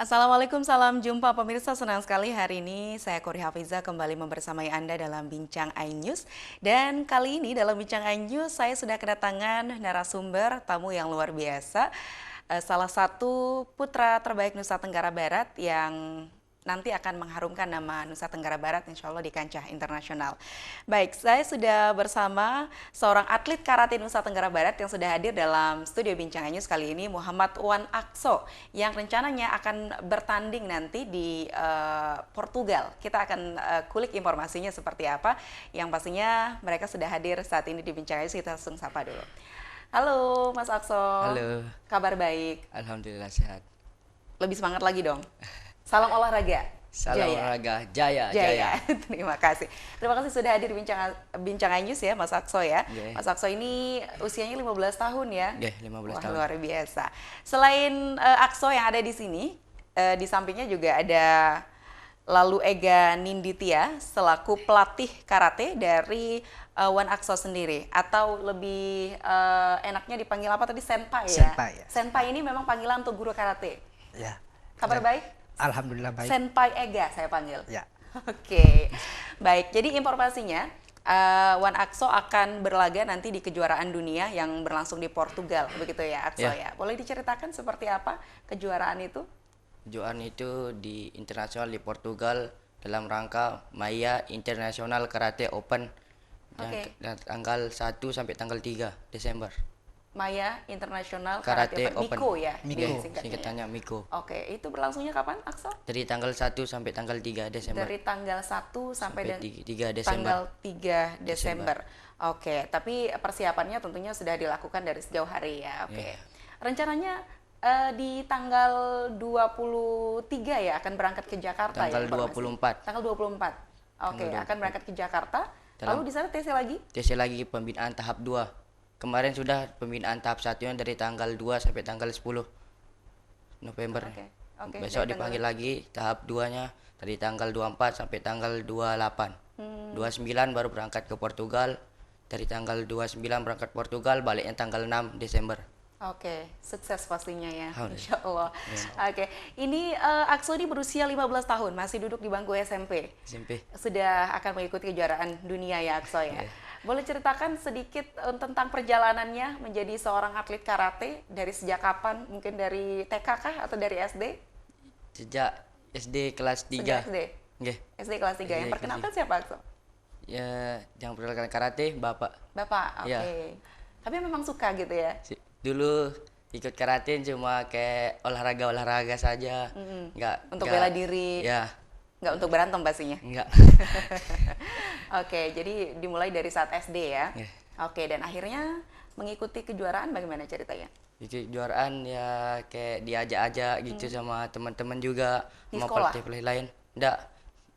Assalamualaikum, salam jumpa pemirsa. Senang sekali hari ini saya Kori Hafiza kembali membersamai Anda dalam Bincang iNews. Dan kali ini dalam Bincang iNews saya sudah kedatangan narasumber tamu yang luar biasa. Salah satu putra terbaik Nusa Tenggara Barat yang nanti akan mengharumkan nama Nusa Tenggara Barat insya Allah di kancah internasional. Baik, saya sudah bersama seorang atlet karate Nusa Tenggara Barat yang sudah hadir dalam studio Bincang iNews kali ini, Muhammad Wan Akso, yang rencananya akan bertanding nanti di Portugal. Kita akan kulik informasinya seperti apa, yang pastinya mereka sudah hadir saat ini di Bincang iNews. Kita langsung sapa dulu. Halo Mas Akso. Halo. Kabar baik? Alhamdulillah sehat. Lebih semangat lagi dong. Salam olahraga. Salam Jaya. olahraga. Jaya. Terima kasih. Terima kasih sudah hadir di Bincang iNews ya Mas Akso ya. Yeah. Mas Akso ini usianya 15 tahun ya. 15 Wah, tahun. luar biasa. Selain Akso yang ada di sini, di sampingnya juga ada Lalu Ega Ninditya selaku pelatih karate dari Wan Akso sendiri, atau lebih enaknya dipanggil apa tadi, senpai ya? Senpai, ya. Senpai ini memang panggilan untuk guru karate. Ya. Kabar baik? Alhamdulillah baik. Senpai Ega saya panggil. Ya. Oke. Baik, jadi informasinya Wan Akso akan berlaga nanti di kejuaraan dunia yang berlangsung di Portugal, begitu ya Akso ya. Boleh diceritakan seperti apa kejuaraan itu? Kejuaraan itu di internasional di Portugal dalam rangka Maya International Karate Open dan tanggal 1 sampai tanggal 3 Desember. Maya International Karate Open, Open. MIKO ya, MIKO. Singkatannya MIKO. Oke, itu berlangsungnya kapan Akso? Dari tanggal 1 sampai tanggal 3 Desember. Dari tanggal 1 sampai 3 Desember. tanggal 3 Desember. Oke, tapi persiapannya tentunya sudah dilakukan dari sejauh hari ya. Oke. Rencananya di tanggal 23 ya akan berangkat ke Jakarta Tanggal ya? 24. Tanggal 24. Oke, akan berangkat ke Jakarta. Lalu di sana TC lagi? TC lagi pembinaan tahap 2. Kemarin sudah pembinaan tahap 1-nya dari tanggal 2 sampai tanggal 10 November. Oke, Besok dari dipanggil lagi tahap 2-nya dari tanggal 24 sampai tanggal 28. 29 baru berangkat ke Portugal. Dari tanggal 29 berangkat Portugal, baliknya tanggal 6 Desember. Oke, sukses pastinya ya, Alhamdulillah. Insya Allah. Oke, ini Akso ini berusia 15 tahun, masih duduk di bangku SMP. SMP. Sudah akan mengikuti kejuaraan dunia ya Akso ya. Boleh ceritakan sedikit tentang perjalanannya menjadi seorang atlet karate dari sejak kapan? Mungkin dari TK kah atau dari SD? Sejak SD kelas 3. Sejak SD? Nggih. SD kelas 3. Yang SD perkenalkan siapa Akso? Ya, yang perkenalkan karate Bapak. Bapak, oke. Iya. Tapi memang suka gitu ya? Dulu ikut karate cuma kayak olahraga saja. Untuk bela diri? Ya, Nggak untuk berantem pastinya? enggak. Oke, jadi dimulai dari saat SD ya? Iya. Oke, dan akhirnya mengikuti kejuaraan bagaimana ceritanya? Itu juaraan ya kayak diajak-ajak gitu sama teman-teman juga, Di sama sekolah? pelatih lain. Enggak,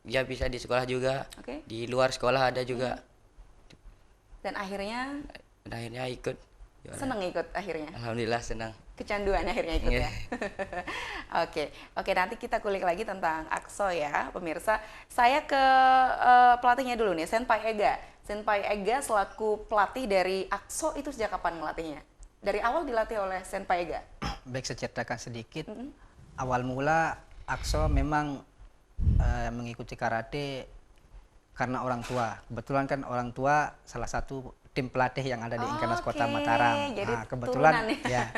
ya bisa di sekolah juga. Oke. Di luar sekolah ada juga. Dan akhirnya Dan akhirnya ikut juara. seneng ikut akhirnya? Alhamdulillah senang. Kecanduan akhirnya ikut Iya. ya? Oke, nanti kita kulik lagi tentang Akso ya, pemirsa. Saya ke pelatihnya dulu nih, Senpai Ega. Senpai Ega selaku pelatih dari Akso itu sejak kapan melatihnya? Dari awal dilatih oleh Senpai Ega? Baik, saya ceritakan sedikit. Awal mula Akso memang mengikuti karate karena orang tua. Kebetulan kan orang tua salah satu tim pelatih yang ada di Inkanas Kota Mataram. Jadi Nah, kebetulan turunan ya.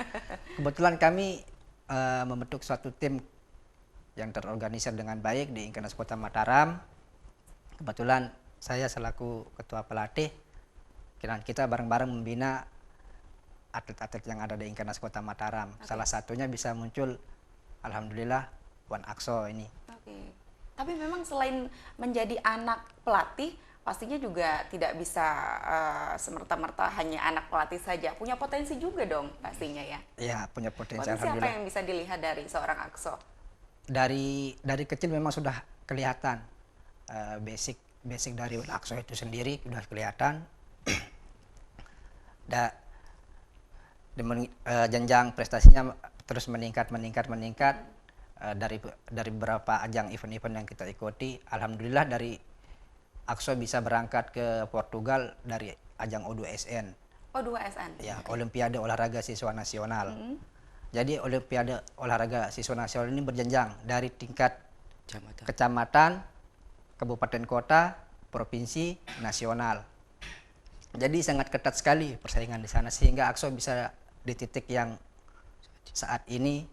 Kebetulan kami membentuk suatu tim yang terorganisir dengan baik di Inkanas Kota Mataram. Kebetulan saya selaku ketua pelatih, kita bareng-bareng membina atlet-atlet yang ada di Inkanas Kota Mataram. Salah satunya bisa muncul, alhamdulillah, Wan Akso ini. Oke. Tapi memang selain menjadi anak pelatih, pastinya juga tidak bisa semerta-merta hanya anak pelatih saja. Punya potensi juga dong pastinya ya. Ya, punya potensi, Potensi apa alhamdulillah. yang bisa dilihat dari seorang Akso? Dari kecil memang sudah kelihatan basic dari Wan Akso itu sendiri sudah kelihatan. Jenjang prestasinya terus meningkat. Dari beberapa ajang event-event yang kita ikuti, alhamdulillah dari Akso bisa berangkat ke Portugal dari ajang O2SN. O2SN. Ya, Olimpiade Olahraga Siswa Nasional. Jadi Olimpiade Olahraga Siswa Nasional ini berjenjang dari tingkat Kecamatan. kecamatan, kabupaten kota, provinsi, nasional. Jadi sangat ketat sekali persaingan di sana sehingga AKSO bisa di titik yang saat ini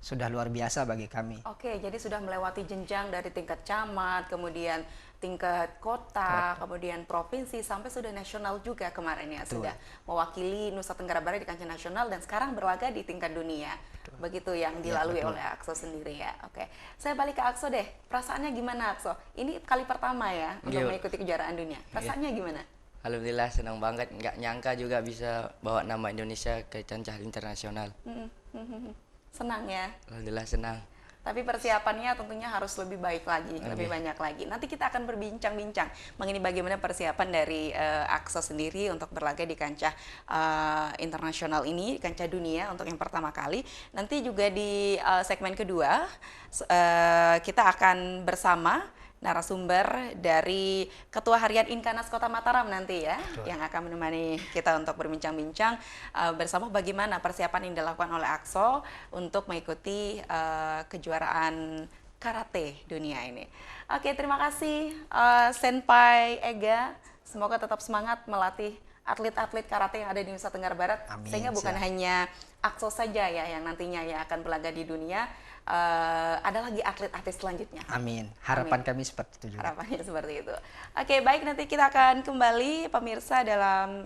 sudah luar biasa bagi kami. Oke, jadi sudah melewati jenjang dari tingkat camat, kemudian tingkat kota, kemudian provinsi, sampai sudah nasional juga kemarin ya. Betul. Sudah mewakili Nusa Tenggara Barat di kancah nasional dan sekarang berlaga di tingkat dunia. Begitu yang dilalui oleh AKSO sendiri ya. Oke, saya balik ke AKSO deh. Perasaannya gimana AKSO? Ini kali pertama ya untuk Iya. mengikuti kejuaraan dunia. Perasaannya gimana? Alhamdulillah senang banget, nggak nyangka juga bisa bawa nama Indonesia ke kancah internasional. Senang ya. Alhamdulillah senang. Tapi persiapannya tentunya harus lebih baik lagi, lebih banyak lagi. Nanti kita akan berbincang-bincang mengenai bagaimana persiapan dari AKSO sendiri untuk berlaga di kancah internasional ini, kancah dunia untuk yang pertama kali. Nanti juga di segmen kedua kita akan bersama narasumber dari Ketua Harian Inkanas Kota Mataram nanti ya, yang akan menemani kita untuk berbincang-bincang bersama bagaimana persiapan yang dilakukan oleh AKSO untuk mengikuti kejuaraan karate dunia ini. Oke, terima kasih Senpai Ega. Semoga tetap semangat melatih atlet-atlet karate yang ada di Nusa Tenggara Barat. Amin, Sehingga bukan siap. hanya AKSO saja ya yang nantinya ya akan berlaga di dunia. Ada lagi atlet-atlet selanjutnya. Amin. Harapan kami seperti itu juga. Harapannya seperti itu. Oke, baik, nanti kita akan kembali pemirsa dalam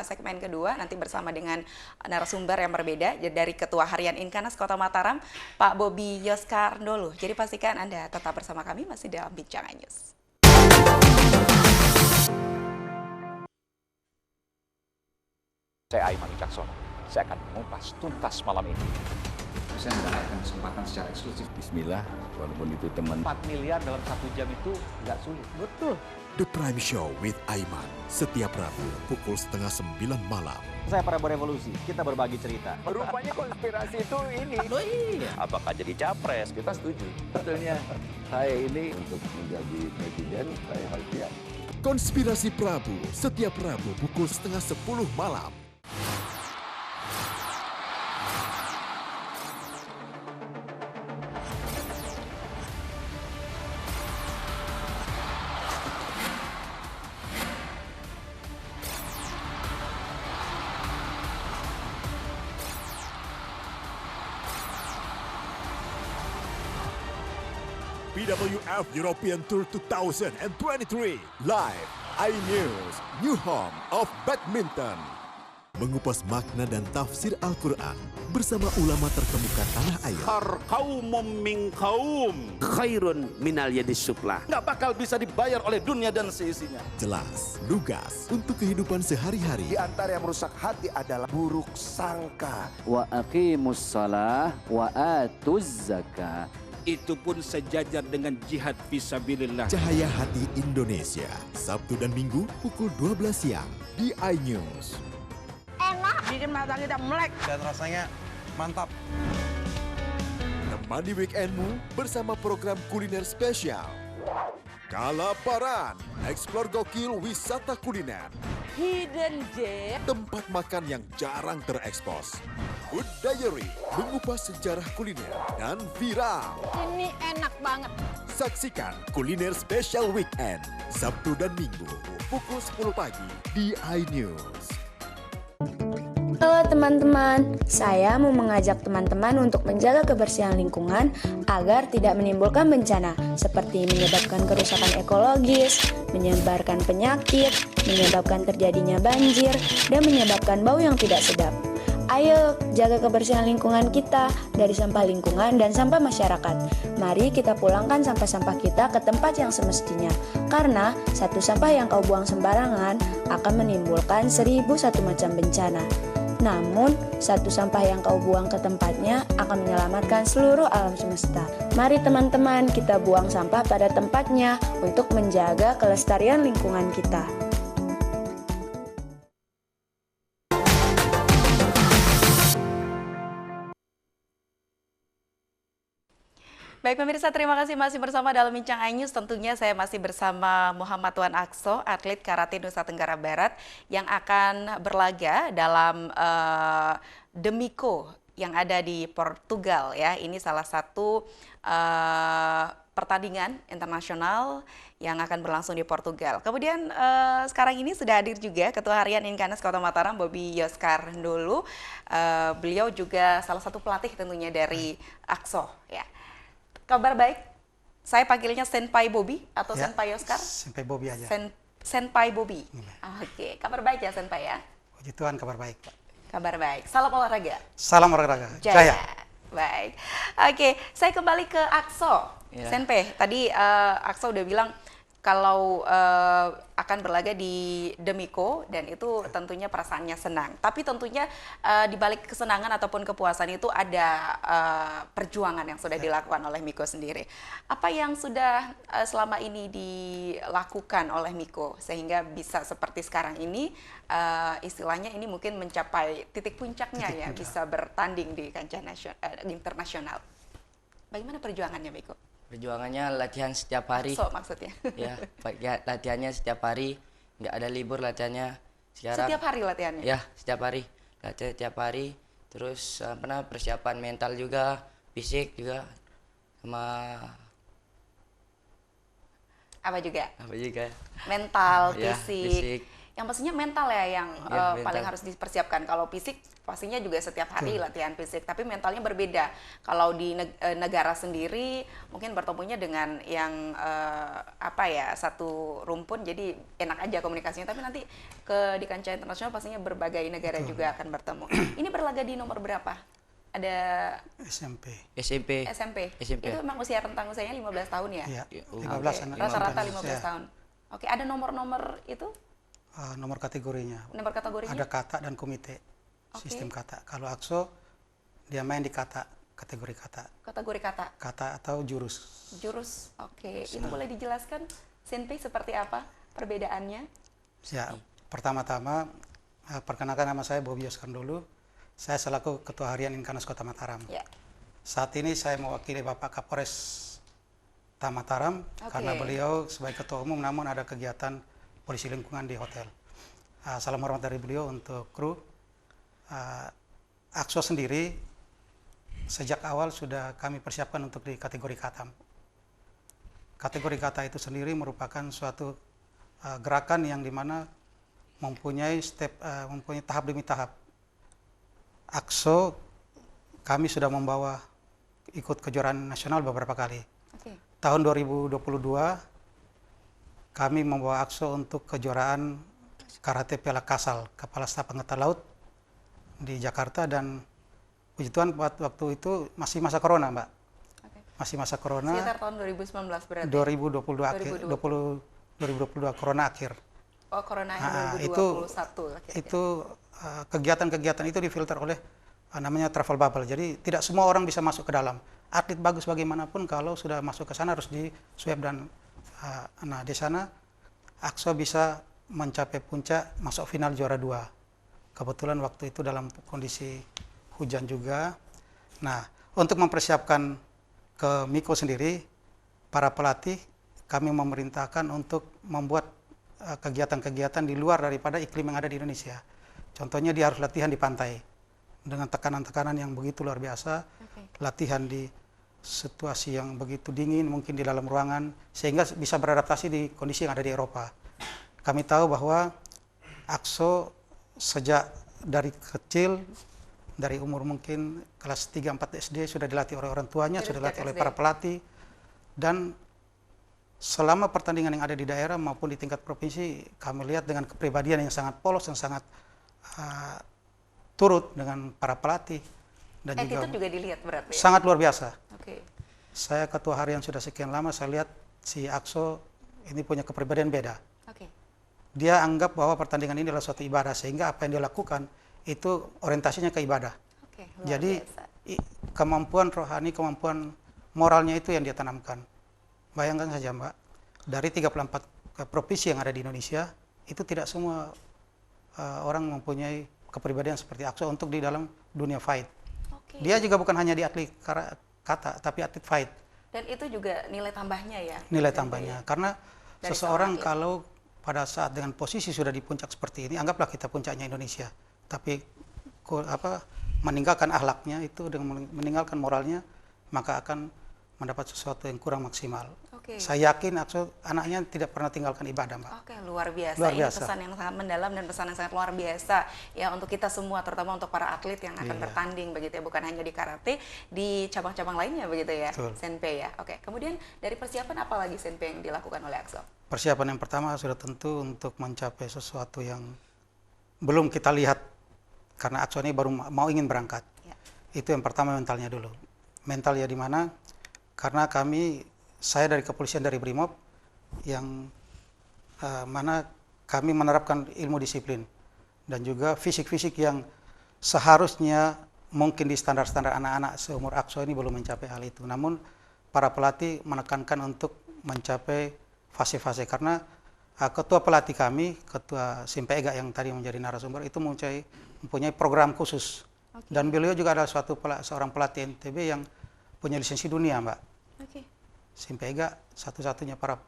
segmen kedua nanti bersama dengan narasumber yang berbeda dari Ketua Harian Inkanas Kota Mataram, Pak Bobi Yoskardolo. Jadi pastikan Anda tetap bersama kami masih dalam Bincang News. Saya Aiman Wicaksono. Saya akan mengupas tuntas malam ini. Saya mendapatkan kesempatan secara eksklusif. Bismillah, walaupun itu teman. 4 miliar dalam 1 jam itu nggak sulit. Betul. The Prime Show with Aiman, setiap Rabu pukul 8:30 malam. Saya Prabowo Revolusi, kita berbagi cerita. Rupanya konspirasi itu ini. Oh iya. Apakah jadi capres? Kita setuju. Sebetulnya saya ini untuk menjadi presiden, saya harus siap. Konspirasi Prabu, setiap Rabu pukul 9:30 malam. BWF European Tour 2023 live iNews, new home of badminton. Mengupas makna dan tafsir Al-Quran bersama ulama terkemuka tanah air. Kaum min kaum khairun minal yadis suflah. Nggak bakal bisa dibayar oleh dunia dan seisinya. Jelas, lugas untuk kehidupan sehari-hari. Di antara yang merusak hati adalah buruk sangka. Wa aqimus shalah wa atuz zakah. Itu pun sejajar dengan jihad fisabilillah. Cahaya Hati Indonesia, Sabtu dan Minggu pukul 12 siang di iNews. Bikin mata kita melek Dan rasanya mantap. Temani weekendmu bersama program kuliner spesial. Kalaparan, eksplor gokil wisata kuliner. hidden gem. Tempat makan yang jarang terekspos. Food Diary, mengupas sejarah kuliner dan viral. Ini enak banget. Saksikan kuliner spesial weekend, Sabtu dan Minggu, pukul 10 pagi di iNews. Halo teman-teman, saya mau mengajak teman-teman untuk menjaga kebersihan lingkungan agar tidak menimbulkan bencana seperti menyebabkan kerusakan ekologis, menyebarkan penyakit, menyebabkan terjadinya banjir, dan menyebabkan bau yang tidak sedap. Ayo jaga kebersihan lingkungan kita dari sampah lingkungan dan sampah masyarakat. Mari kita pulangkan sampah-sampah kita ke tempat yang semestinya. Karena satu sampah yang kau buang sembarangan akan menimbulkan 1001 macam bencana. Namun, satu sampah yang kau buang ke tempatnya akan menyelamatkan seluruh alam semesta. Mari teman-teman kita buang sampah pada tempatnya untuk menjaga kelestarian lingkungan kita. Baik pemirsa, terima kasih masih bersama dalam Bincang iNews. Tentunya saya masih bersama Muhammad Wan Akso, atlet karate Nusa Tenggara Barat yang akan berlaga dalam Demiko yang ada di Portugal ya. Ini salah satu pertandingan internasional yang akan berlangsung di Portugal. Kemudian sekarang ini sudah hadir juga Ketua Harian Inkanes Kota Mataram, Bobi Yoskar Ndolu. Beliau juga salah satu pelatih tentunya dari AXO ya. Kabar baik, saya panggilnya Senpai Bobi atau ya, Senpai Yoskar? Senpai Bobi aja. Senpai Bobi. Oke, kabar baik ya Senpai ya? Puji Tuhan, kabar baik, Pak. Kabar baik. Salam olahraga. Salam olahraga. Jaya. Baik. Oke, saya kembali ke AXO. Ya. Senpai, tadi AXO udah bilang kalau akan berlaga di Demiko dan itu tentunya perasaannya senang. Tapi tentunya di balik kesenangan ataupun kepuasan itu ada perjuangan yang sudah dilakukan oleh Miko sendiri. Apa yang sudah selama ini dilakukan oleh Miko sehingga bisa seperti sekarang ini, istilahnya ini mungkin mencapai titik puncaknya ya, bisa bertanding di kancah internasional. Bagaimana perjuangannya Miko? Perjuangannya latihan setiap hari. AXO maksudnya. Ya, latihannya setiap hari, nggak ada libur latihannya. Sekarang, setiap hari latihannya? Ya, setiap hari. Latihan setiap hari. Terus persiapan mental juga, fisik juga, sama apa juga? Mental, ya, fisik. Yang pastinya mental ya yang paling harus dipersiapkan. Kalau fisik pastinya juga setiap hari latihan fisik, tapi mentalnya berbeda. Kalau di negara sendiri mungkin bertemunya dengan yang satu rumpun, jadi enak aja komunikasinya. Tapi nanti di kancah internasional pastinya berbagai negara juga akan bertemu. Ini berlaga di nomor berapa? Ada SMP. Itu memang usia rentang usianya 15 tahun ya? Iya, 15 rata-rata 15 tahun. Oke, ada nomor-nomor itu? Nomor kategorinya. Nomor kategorinya? Ada kata dan komite. Sistem kata. Kalau AXO dia main di kata, kategori kata. Kategori kata. Kata atau jurus. Jurus. Oke. Itu boleh dijelaskan Senpai seperti apa perbedaannya? Ya, pertama-tama perkenalkan nama saya Bobi Yoskar Ndolu. Saya selaku Ketua Harian Inkanes Kota Mataram. Ya. Saat ini saya mewakili Bapak Kapolres Mataram karena beliau sebagai Ketua Umum, namun ada kegiatan polisi lingkungan di hotel. Salam hormat dari beliau untuk kru. AXO sendiri sejak awal sudah kami persiapkan untuk di kategori kata. Kategori kata itu sendiri merupakan suatu gerakan yang dimana mempunyai mempunyai tahap demi tahap. AXO kami sudah membawa ikut kejuaraan nasional beberapa kali. Tahun 2022 kami membawa AXO untuk kejuaraan Karate Piala Kasal, Kepala Staf Angkatan Laut di Jakarta, dan puji Tuhan waktu itu masih masa corona, Mbak. Masih masa corona. Sekitar tahun 2019 berarti? 2022 akhir, 2022 corona akhir. Oh, corona akhir 2021. Itu kegiatan-kegiatan itu difilter oleh namanya travel bubble. Jadi tidak semua orang bisa masuk ke dalam. Atlet bagus bagaimanapun kalau sudah masuk ke sana harus di swab, dan di sana AXO bisa mencapai puncak, masuk final juara 2. Kebetulan waktu itu dalam kondisi hujan juga. Nah, untuk mempersiapkan ke Miko sendiri, para pelatih kami memerintahkan untuk membuat kegiatan-kegiatan di luar daripada iklim yang ada di Indonesia. Contohnya dia harus latihan di pantai dengan tekanan-tekanan yang begitu luar biasa, latihan di situasi yang begitu dingin, mungkin di dalam ruangan, sehingga bisa beradaptasi di kondisi yang ada di Eropa. Kami tahu bahwa AXO sejak dari kecil, dari umur mungkin kelas 3-4 SD sudah dilatih oleh orang tuanya, sudah dilatih oleh para pelatih, dan selama pertandingan yang ada di daerah maupun di tingkat provinsi, kami lihat dengan kepribadian yang sangat polos, yang sangat turut dengan para pelatih. Dan juga dilihat berarti ya? Sangat luar biasa. Saya ketua harian sudah sekian lama, saya lihat si AXO ini punya kepribadian beda. Dia anggap bahwa pertandingan ini adalah suatu ibadah, sehingga apa yang dia lakukan itu orientasinya ke ibadah. Jadi kemampuan rohani, kemampuan moralnya itu yang dia tanamkan. Bayangkan saja Mbak, dari 34 provinsi yang ada di Indonesia, itu tidak semua orang mempunyai kepribadian seperti AXO untuk di dalam dunia fight. Dia juga bukan hanya di atlet kata, tapi atlet fight. Dan itu juga nilai tambahnya ya? Nilai tambahnya, karena seseorang kalau pada saat dengan posisi sudah di puncak seperti ini, anggaplah kita puncaknya Indonesia, tapi meninggalkan akhlaknya itu, dengan meninggalkan moralnya, maka akan mendapat sesuatu yang kurang maksimal. Saya yakin anaknya tidak pernah tinggalkan ibadah, Mbak. Oke, luar biasa. Luar Ini biasa. pesan yang sangat mendalam dan pesan yang sangat luar biasa ya untuk kita semua, terutama untuk para atlet yang akan bertanding begitu ya, bukan hanya di karate, di cabang-cabang lainnya begitu ya, Senpei ya. Oke, kemudian dari persiapan apa lagi Senpei yang dilakukan oleh Akso? Persiapan yang pertama sudah tentu untuk mencapai sesuatu yang belum kita lihat, karena Akso ini baru mau ingin berangkat. Itu yang pertama, mentalnya dulu. Mental ya di mana? Karena saya dari kepolisian, dari Brimob, yang mana kami menerapkan ilmu disiplin dan juga fisik-fisik yang seharusnya mungkin di standar-standar anak-anak seumur Akso ini belum mencapai hal itu. Namun para pelatih menekankan untuk mencapai fase-fase, karena ketua pelatih kami, ketua Simpega yang tadi menjadi narasumber itu mempunyai program khusus. Dan beliau juga adalah seorang pelatih NTB yang punya lisensi dunia, Mbak. Simpega satu-satunya para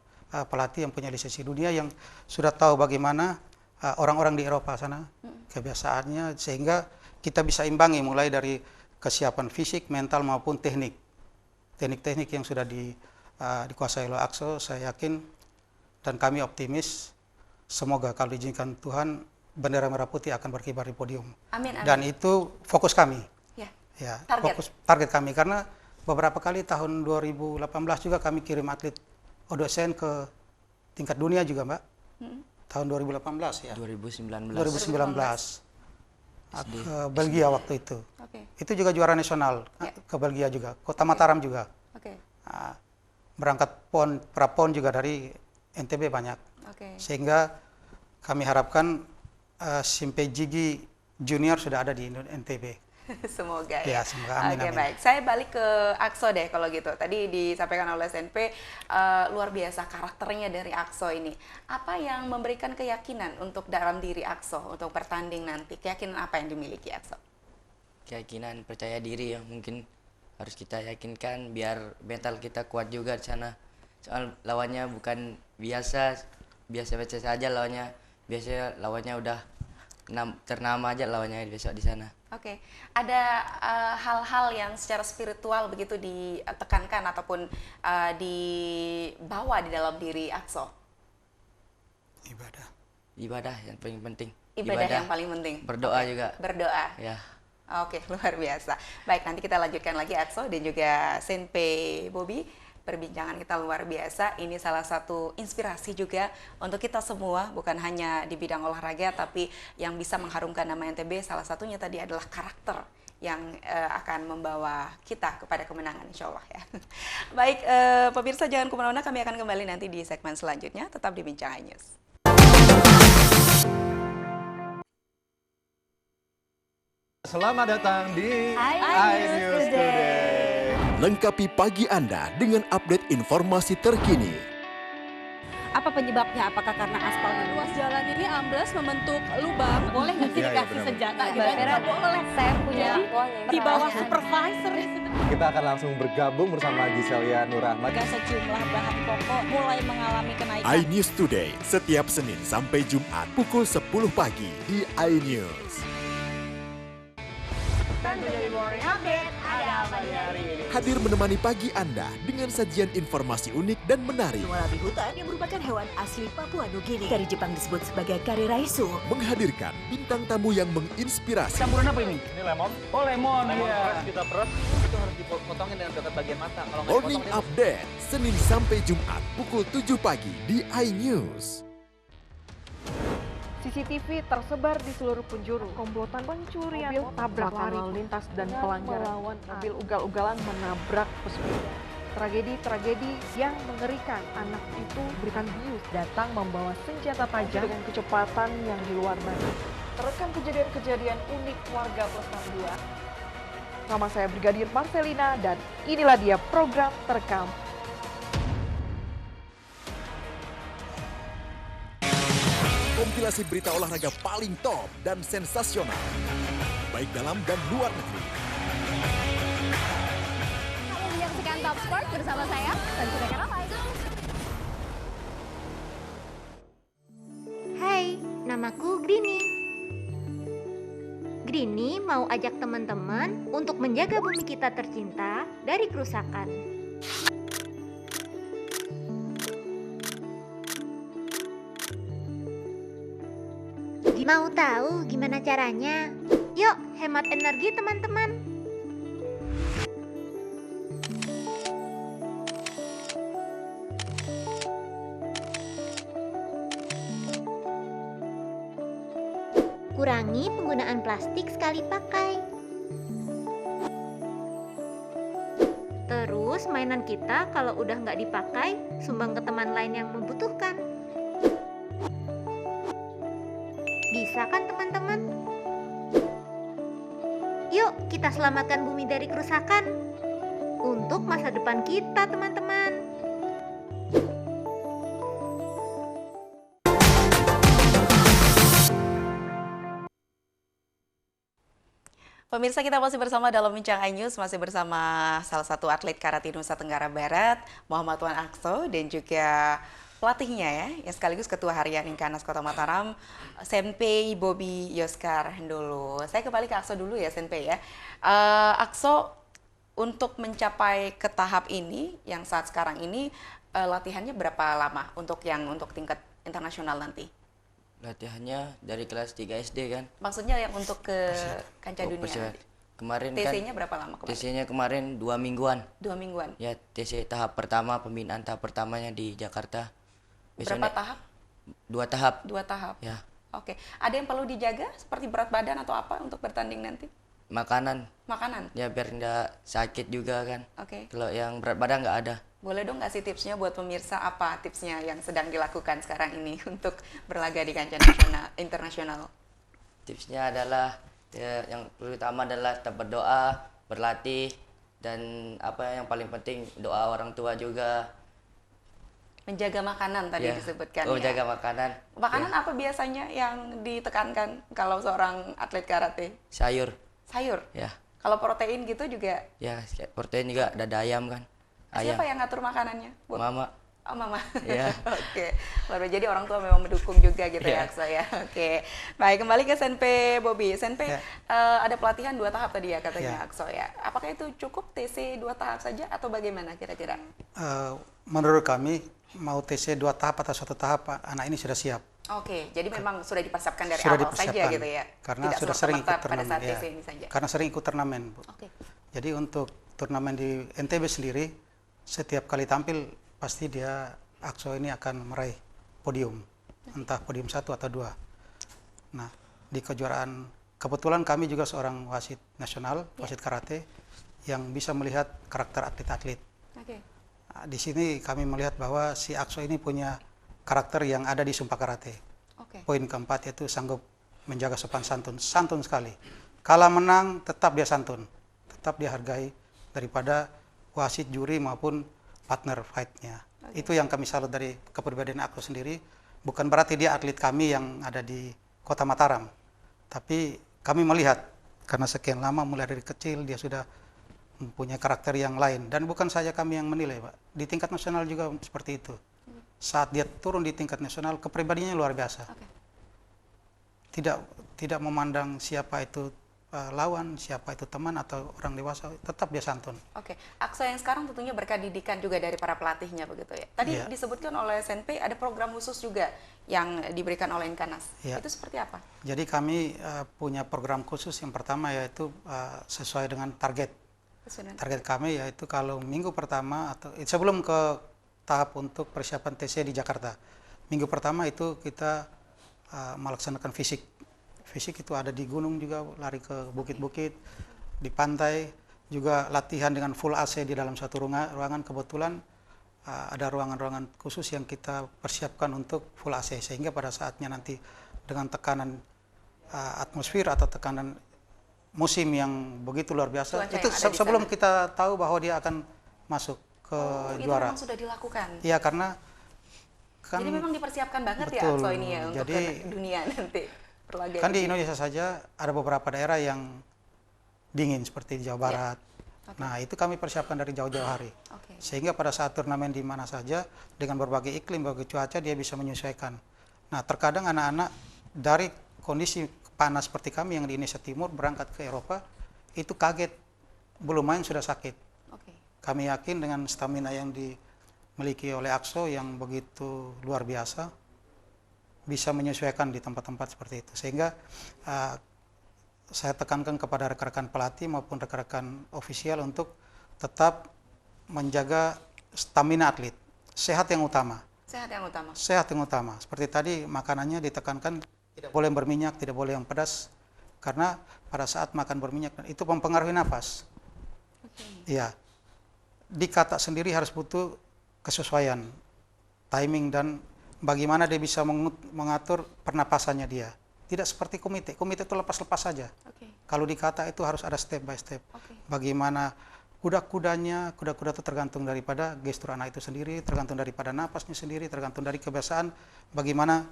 pelatih yang punya lisensi dunia, yang sudah tahu bagaimana orang-orang di Eropa sana kebiasaannya, sehingga kita bisa imbangi mulai dari kesiapan fisik, mental maupun teknik. Teknik-teknik yang sudah dikuasai oleh Akso, saya yakin dan kami optimis semoga kalau diizinkan Tuhan bendera merah putih akan berkibar di podium. Amin, amin. Dan itu fokus kami. Ya, target kami, karena beberapa kali tahun 2018 juga kami kirim atlet Odosen ke tingkat dunia juga, Mbak. Tahun 2018 ya. 2019. Ke Belgia waktu itu. Itu juga juara nasional ke Belgia juga. Kota Mataram juga. Berangkat prapon juga dari NTB banyak. Sehingga kami harapkan Simpei Jigi Junior sudah ada di NTB. Semoga ya. Semoga, amin, Oke, amin. baik. Saya balik ke Akso deh kalau gitu. Tadi disampaikan oleh Senpei, luar biasa karakternya dari Akso ini. Apa yang memberikan keyakinan untuk dalam diri Akso untuk bertanding nanti? Keyakinan apa yang dimiliki Akso? Keyakinan, percaya diri ya, mungkin harus kita yakinkan biar mental kita kuat juga di sana. Soal lawannya bukan biasa saja lawannya. Biasanya lawannya udah ternama aja lawannya besok di sana. Oke, ada hal-hal yang secara spiritual begitu ditekankan ataupun dibawa di dalam diri Akso? Ibadah yang paling penting. Ibadah yang paling penting. Berdoa juga. Berdoa. Ya. Oke, luar biasa. Baik, nanti kita lanjutkan lagi Akso dan juga Senpei Bobby. Perbincangan kita luar biasa. Ini salah satu inspirasi juga untuk kita semua, bukan hanya di bidang olahraga, tapi yang bisa mengharumkan nama NTB. Salah satunya tadi adalah karakter yang akan membawa kita kepada kemenangan, insya Allah ya. Baik, pemirsa jangan kemana-mana, kami akan kembali nanti di segmen selanjutnya. Tetap di Bincang iNews. Selamat datang di iNews Today. Lengkapi pagi Anda dengan update informasi terkini. Apa penyebabnya? Apakah karena aspal ruas jalan ini amblas membentuk lubang? Boleh nggak sih dikasih senjata? Nggak boleh. Saya punya di bawah supervisor. Kita akan langsung bergabung bersama Giselia Nurahmat. Sejumlah bahan pokok mulai mengalami kenaikan. iNews Today setiap Senin sampai Jumat pukul 10 pagi di iNews. Hadir menemani pagi Anda dengan sajian informasi unik dan menarik. Wallaby hutan yang merupakan hewan asli Papua Nugini. Dari Jepang disebut sebagai kariraisu. Menghadirkan bintang tamu yang menginspirasi. Campuran apa ini? Ini lemon. Oh lemon, Fresh kita peres, itu harus dipotongin dengan dekat bagian mata. Kalau nggak Morning dipotong, Update, Senin sampai Jumat pukul 7 pagi di iNews. CCTV tersebar di seluruh penjuru. Komplotan pencurian, mobil tabrak lari lintas dan pelanggaran melawan mobil ugal-ugalan menabrak pesepeda. Tragedi-tragedi yang mengerikan. Anak itu berikan bius datang membawa senjata tajam dengan kecepatan yang di luar batas. Terekam kejadian-kejadian unik warga plus 62. Nama saya Brigadir Marcelina dan inilah dia program terekam. Kompilasi berita olahraga paling top dan sensasional, baik dalam dan luar negeri. Kamu menyaksikan Top Sport bersama saya, Tanjung Ramai. Hai, namaku Grini. Grini mau ajak teman-teman untuk menjaga bumi kita tercinta dari kerusakan. Mau tahu gimana caranya? Yuk, hemat energi teman-teman. Kurangi penggunaan plastik sekali pakai. Terus mainan kita kalau udah nggak dipakai, sumbang ke teman lain yang membutuhkan. Bisa kan teman-teman? Yuk kita selamatkan bumi dari kerusakan untuk masa depan kita teman-teman. Pemirsa, kita masih bersama dalam Bincang iNews, masih bersama salah satu atlet karate Nusa Tenggara Barat, Muhammad Wan Akso, dan juga pelatihnya ya, yang sekaligus Ketua Harian Inkanas Kota Mataram, Senpei Bobby Yoskar dulu. Saya kembali ke Akso dulu ya, Senpei ya. Akso, untuk mencapai ke tahap ini, yang saat sekarang ini, latihannya berapa lama untuk tingkat internasional nanti? Latihannya dari kelas 3 SD kan. Maksudnya yang untuk ke kancah dunia. Kemarin TC-nya berapa lama kemarin? TC-nya kemarin 2 mingguan. 2 mingguan. Ya, TC tahap pertama, pembinaan tahap pertamanya di Jakarta. Berapa tahap? 2 tahap. 2 tahap. Ya. Oke. Ada yang perlu dijaga seperti berat badan atau apa untuk bertanding nanti? Makanan. Makanan? Ya, biar tidak sakit juga kan. Oke. Kalau yang berat badan nggak ada. Boleh dong kasih tipsnya buat pemirsa, apa tipsnya yang sedang dilakukan sekarang ini untuk berlaga di kancah internasional? Tipsnya adalah ya, yang pertama adalah tetap berdoa, berlatih, dan yang paling penting doa orang tua juga. Menjaga makanan tadi disebutkan. Oh, menjaga makanan. Makanan apa biasanya yang ditekankan kalau seorang atlet karate? Sayur. Sayur? Ya. Kalau protein gitu juga? Ya, protein juga dada ayam kan. Ayam. Siapa yang ngatur makanannya? Mama. Oh, mama. Iya. Oke. Jadi orang tua memang mendukung juga gitu ya, Akso ya. Oke. Baik, kembali ke Senpei Bobby. Senpei, ada pelatihan 2 tahap tadi ya katanya Akso ya. Apakah itu cukup TC 2 tahap saja atau bagaimana kira-kira? Menurut kami mau TC 2 tahap atau 1 tahap, anak ini sudah siap. Oke, jadi memang sudah dipersiapkan dari awal saja gitu ya? Karena tidak sudah sering ikut turnamen. pada saat TC ini saja? Karena sering ikut turnamen, Bu. Oke. Jadi untuk turnamen di NTB sendiri, setiap kali tampil pasti dia Akso ini akan meraih podium, entah podium 1 atau 2. Nah, di kejuaraan kebetulan kami juga seorang wasit nasional, wasit karate yang bisa melihat karakter atlet-atlet. Oke. Nah, di sini kami melihat bahwa si Akso ini punya karakter yang ada di Sumpah Karate. Oke. Poin keempat yaitu sanggup menjaga sopan santun, santun sekali. Kalah menang tetap dia santun, tetap dia hargai daripada wasit, juri maupun partner fight-nya. Itu yang kami salut dari kepribadian Akso sendiri. Bukan berarti dia atlet kami yang ada di Kota Mataram. Tapi kami melihat karena sekian lama mulai dari kecil dia sudah mempunyai karakter yang lain. Dan bukan saja kami yang menilai, Pak. Di tingkat nasional juga seperti itu. Saat dia turun di tingkat nasional, kepribadiannya luar biasa. Tidak memandang siapa itu lawan, siapa itu teman atau orang dewasa, tetap dia santun. Oke, Akso yang sekarang tentunya berkat didikan juga dari para pelatihnya begitu ya. Tadi disebutkan oleh Senpei ada program khusus juga yang diberikan oleh Inkanas. Itu seperti apa? Jadi kami punya program khusus yang pertama yaitu sesuai dengan target. Target kami yaitu kalau minggu pertama atau sebelum ke tahap untuk persiapan TC di Jakarta. Minggu pertama itu kita melaksanakan fisik. Fisik itu ada di gunung juga, lari ke bukit-bukit, di pantai, juga latihan dengan full AC di dalam satu ruangan. Kebetulan ada ruangan-ruangan khusus yang kita persiapkan untuk full AC, sehingga pada saatnya nanti dengan tekanan atmosfer atau tekanan musim yang begitu luar biasa, itu sebelum kita tahu bahwa dia akan masuk ke juara. Itu memang sudah dilakukan? Iya, karena kan... Jadi memang dipersiapkan banget betul, ya Akso ini ya untuk jadi, ke dunia nanti. Kan di Indonesia saja ada beberapa daerah yang dingin seperti di Jawa Barat. Nah, itu kami persiapkan dari jauh-jauh hari. Sehingga pada saat turnamen di mana saja dengan berbagai iklim, berbagai cuaca dia bisa menyesuaikan. Nah, terkadang anak-anak dari kondisi panas seperti kami yang di Indonesia Timur berangkat ke Eropa, itu kaget, belum main sudah sakit. Kami yakin dengan stamina yang dimiliki oleh Akso yang begitu luar biasa, bisa menyesuaikan di tempat-tempat seperti itu. Sehingga saya tekankan kepada rekan-rekan pelatih maupun rekan-rekan ofisial untuk tetap menjaga stamina atlet. Sehat yang utama. Sehat yang utama. Sehat yang utama. Seperti tadi makanannya ditekankan tidak boleh berminyak, tidak boleh yang pedas, karena pada saat makan berminyak itu mempengaruhi nafas. Iya. Di kata sendiri harus butuh kesesuaian, timing dan bagaimana dia bisa mengatur pernapasannya dia. Tidak seperti komite. Komite itu lepas-lepas saja. Kalau di kata itu harus ada step by step. Bagaimana kuda-kudanya, kuda-kuda itu tergantung daripada gestur anak itu sendiri, tergantung daripada napasnya sendiri, tergantung dari kebiasaan bagaimana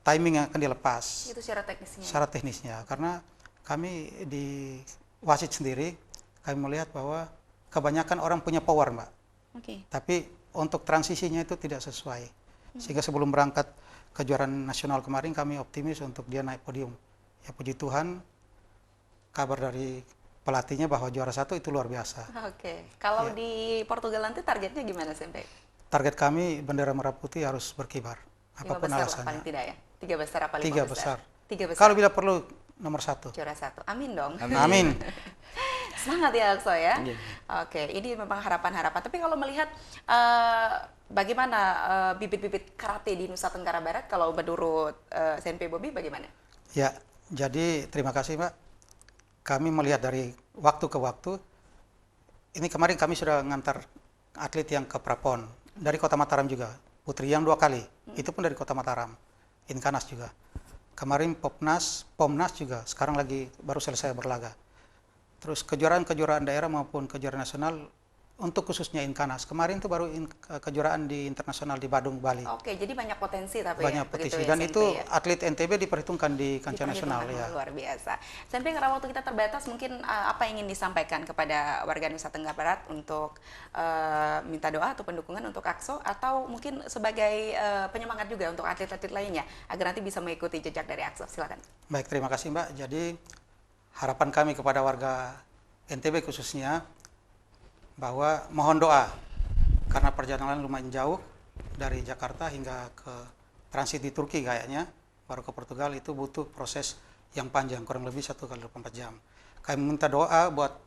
timing yang akan dilepas. Itu secara teknisnya. Secara teknisnya, karena kami di wasit sendiri, kami melihat bahwa kebanyakan orang punya power, Mbak. Tapi untuk transisinya itu tidak sesuai. Sehingga sebelum berangkat kejuaraan nasional kemarin, kami optimis untuk dia naik podium. Ya puji Tuhan, kabar dari pelatihnya bahwa juara 1 itu luar biasa. Kalau di Portugal nanti targetnya gimana, Sempe? Target kami bendera merah putih harus berkibar, apapun alasannya. Paling tidak ya? 3 besar apa 5 3 besar? 3 besar. Kalau bila perlu nomor 1. Juara 1. Amin dong. Amin. Semangat ya Akso ya. Ini memang harapan-harapan. Tapi kalau melihat bagaimana bibit-bibit karate di Nusa Tenggara Barat, kalau menurut Senpai Bobby bagaimana? Ya, jadi terima kasih Mbak. Kami melihat dari waktu ke waktu, ini kemarin kami sudah ngantar atlet yang ke Prapon, dari Kota Mataram juga, Putri yang 2 kali, itu pun dari Kota Mataram, Inkanas juga. Kemarin Pomnas juga, sekarang lagi baru selesai berlaga. Terus kejuaraan-kejuaraan daerah maupun kejuaraan nasional, untuk khususnya Inkanas. Kemarin itu baru kejuaraan di internasional di Badung, Bali. Jadi banyak potensi tapi banyak potensi. Dan itu atlet NTB diperhitungkan di kancah nasional. Ya. Luar biasa. Sampai karena waktu kita terbatas, mungkin apa yang ingin disampaikan kepada warga Nusa Tenggara Barat untuk minta doa atau pendukungan untuk Akso, atau mungkin sebagai penyemangat juga untuk atlet-atlet lainnya agar nanti bisa mengikuti jejak dari Akso. Silakan. Baik, terima kasih Mbak. Jadi harapan kami kepada warga NTB khususnya, bahwa mohon doa, karena perjalanan lumayan jauh dari Jakarta hingga ke transit di Turki kayaknya, baru ke Portugal, itu butuh proses yang panjang, kurang lebih 1 kali 24 jam. Kami minta doa buat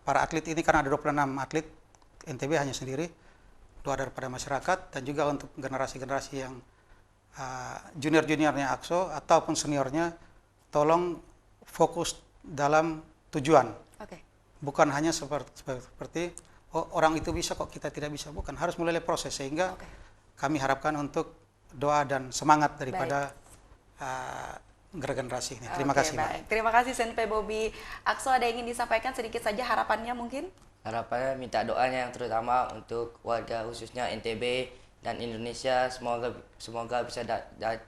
para atlet ini, karena ada 26 atlet NTB hanya sendiri, doa daripada masyarakat, dan juga untuk generasi-generasi yang junior-juniornya Akso ataupun seniornya, tolong fokus dalam tujuan. Bukan hanya seperti orang itu bisa kok kita tidak bisa, bukan, harus mulai proses, sehingga kami harapkan untuk doa dan semangat daripada generasi ini. Terima kasih. Baik. Terima kasih Senpai Bobby. Akso, ada yang ingin disampaikan sedikit saja harapannya mungkin? Harapannya minta doanya yang terutama untuk warga khususnya NTB dan Indonesia, semoga bisa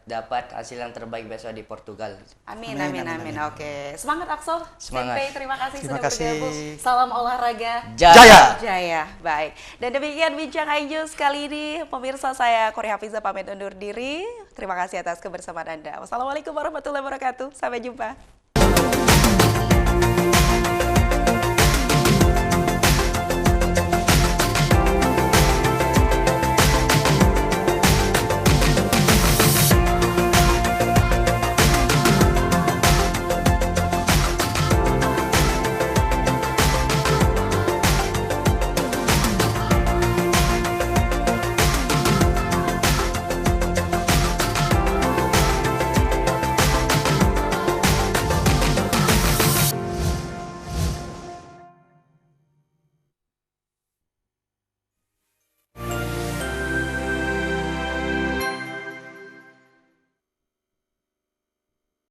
dapat hasil yang terbaik besok di Portugal. Amin. Oke, semangat Akso. Semangat. Senpai, terima kasih sudah bergabung. Salam olahraga Jaya. Baik. Dan demikian bincang iNews kali ini. Pemirsa, saya Kory Hafiza pamit undur diri. Terima kasih atas kebersamaan Anda. Wassalamualaikum warahmatullahi wabarakatuh. Sampai jumpa.